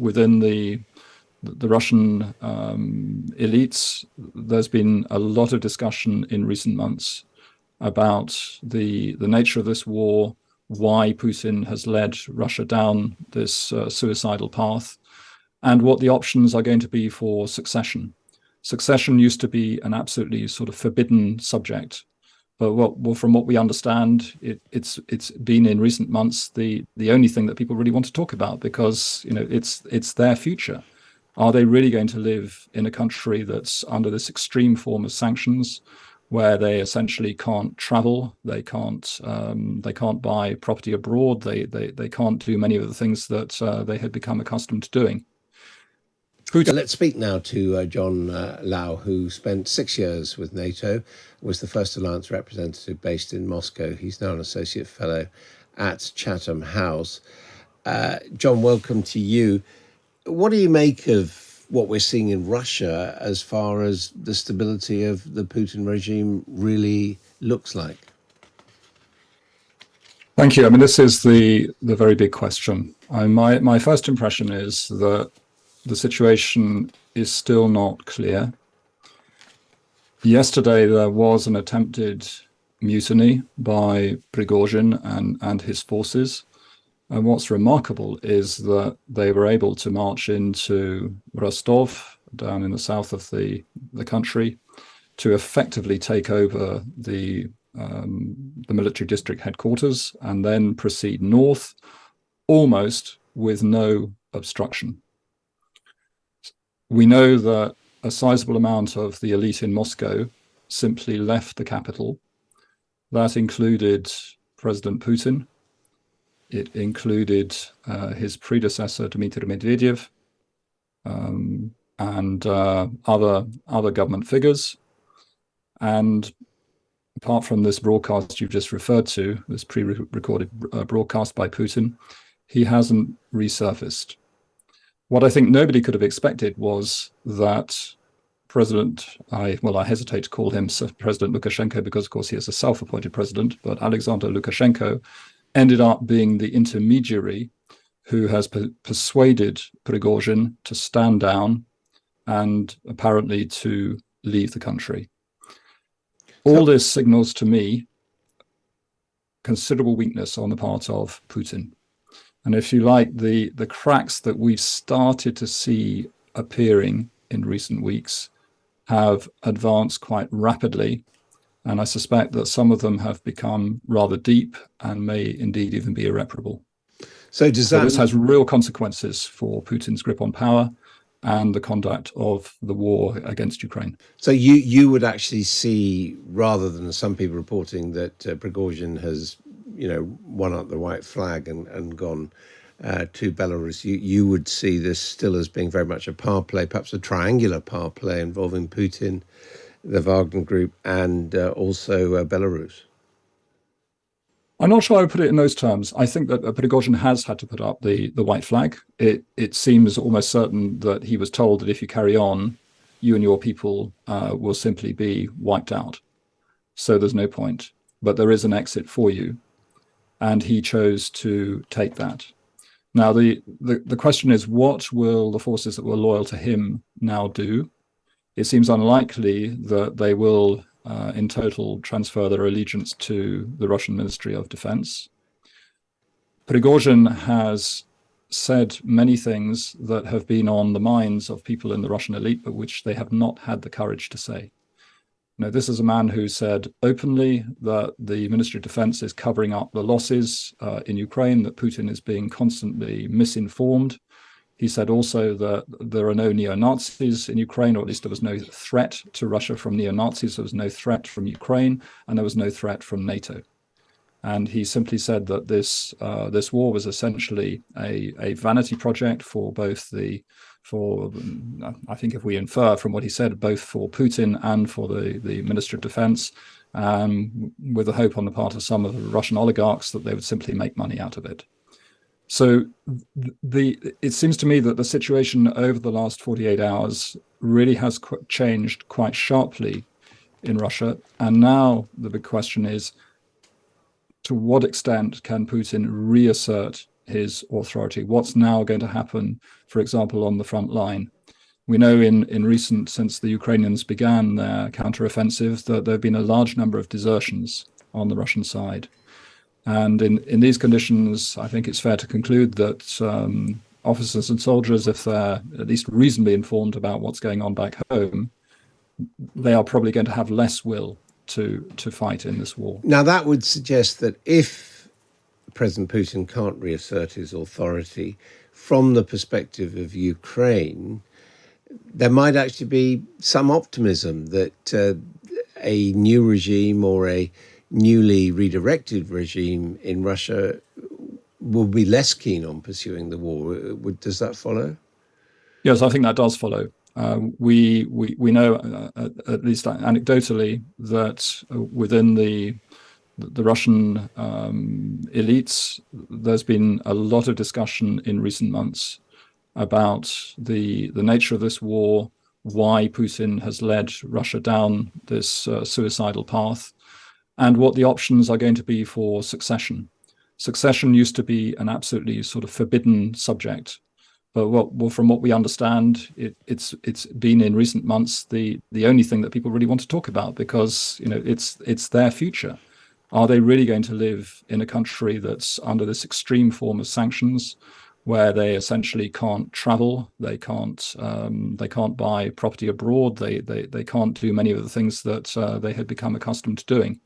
within the Russian elites, there's been a lot of discussion in recent months about the nature of this war, why Putin has led Russia down this suicidal path, and what the options are going to be for succession. Succession used to be an absolutely sort of forbidden subject, but from what we understand, it's been in recent months the only thing that people really want to talk about, because it's their future. Are they really going to live in a country that's under this extreme form of sanctions, where they essentially can't travel, they can't buy property abroad, they can't do many of the things that they had become accustomed to doing? Let's speak now to John Lough, who spent 6 years with NATO, was the first alliance representative based in Moscow. He's now an associate fellow at Chatham House. John, welcome to you. What do you make of what we're seeing in Russia as far as the stability of the Putin regime really looks like? Thank you. I mean, this is the very big question. My first impression is that the situation is still not clear. Yesterday, there was an attempted mutiny by Prigozhin and his forces. And what's remarkable is that they were able to march into Rostov, down in the south of the country, to effectively take over the military district headquarters, and then proceed north, almost with no obstruction. We know that a sizable amount of the elite in Moscow simply left the capital. That included President Putin. It included his predecessor, Dmitry Medvedev, and other government figures. And apart from this broadcast you've just referred to, this pre-recorded broadcast by Putin, he hasn't resurfaced. What I think nobody could have expected was that I hesitate to call him President Lukashenko, because of course he is a self-appointed president, but Alexander Lukashenko ended up being the intermediary who has persuaded Prigozhin to stand down and apparently to leave the country. All this signals to me considerable weakness on the part of Putin. And if you like, the cracks that we've started to see appearing in recent weeks have advanced quite rapidly. And I suspect that some of them have become rather deep and may indeed even be irreparable. So this has real consequences for Putin's grip on power and the conduct of the war against Ukraine. So you would actually see, rather than some people reporting that Prigozhin has, won up the white flag and gone to Belarus, you would see this still as being very much a power play, perhaps a triangular power play involving Putin, the Wagner Group, and also Belarus? I'm not sure I would put it in those terms. I think that Prigozhin has had to put up the white flag. It seems almost certain that he was told that if you carry on, you and your people will simply be wiped out. So there's no point. But there is an exit for you. And he chose to take that. Now, the question is, what will the forces that were loyal to him now do? It seems unlikely that they will, in total, transfer their allegiance to the Russian Ministry of Defense. Prigozhin has said many things that have been on the minds of people in the Russian elite, but which they have not had the courage to say. This is a man who said openly that the Ministry of Defense is covering up the losses in Ukraine, that Putin is being constantly misinformed. He said also that there are no neo-Nazis in Ukraine, or at least there was no threat to Russia from neo-Nazis. There was no threat from Ukraine, and there was no threat from NATO. And he simply said that this war was essentially a vanity project for I think if we infer from what he said, both for Putin and for the Ministry of Defense, with the hope on the part of some of the Russian oligarchs that they would simply make money out of it. So it seems to me that the situation over the last 48 hours really has changed quite sharply in Russia. And now the big question is, to what extent can Putin reassert his authority? What's now going to happen, for example, on the front line? We know since the Ukrainians began their counteroffensive, that there have been a large number of desertions on the Russian side. And in these conditions, I think it's fair to conclude that officers and soldiers, if they're at least reasonably informed about what's going on back home, they are probably going to have less will to fight in this war. Now, that would suggest that if President Putin can't reassert his authority from the perspective of Ukraine, there might actually be some optimism that a new regime or a newly redirected regime in Russia will be less keen on pursuing the war. Does that follow? Yes, I think that does follow. We know, at least anecdotally, that within the Russian elites, there's been a lot of discussion in recent months about the nature of this war, why Putin has led Russia down this suicidal path, and what the options are going to be for succession. Succession used to be an absolutely sort of forbidden subject, but from what we understand, it's been in recent months the only thing that people really want to talk about, because it's their future. Are they really going to live in a country that's under this extreme form of sanctions, where they essentially can't travel, they can't buy property abroad, they can't do many of the things that they had become accustomed to doing?